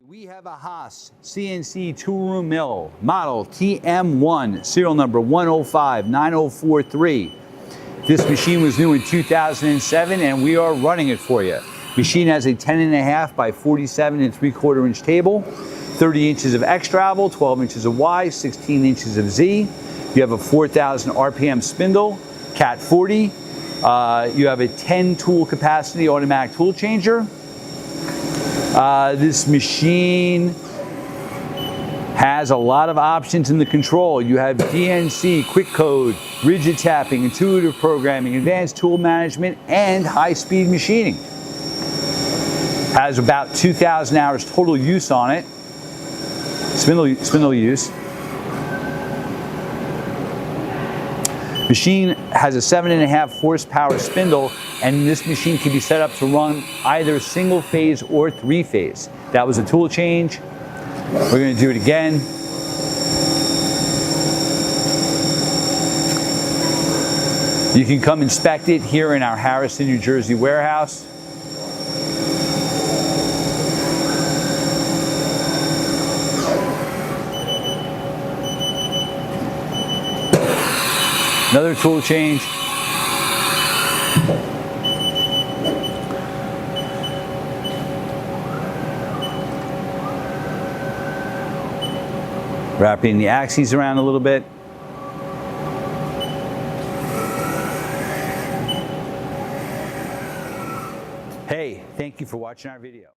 We have a Haas CNC tool room mill, model TM1, serial number 1059043. This machine was new in 2007 and we are running it for you. Machine has a 10.5 by 47 3/4 inch table, 30 inches of X travel, 12 inches of Y, 16 inches of Z. You have a 4,000 RPM spindle, Cat 40. You have a 10 tool capacity automatic tool changer. This machine has a lot of options in the control. You have DNC, quick code, rigid tapping, intuitive programming, advanced tool management, and high-speed machining. Has about 2,000 hours total use on it, spindle use. Machine has a 7.5 horsepower spindle, and this machine can be set up to run either single phase or 3-phase. That was a tool change. We're going to do it again. You can come inspect it here in our Harrison, New Jersey warehouse. Another tool change. Wrapping the axes around a little bit. Hey, thank you for watching our video.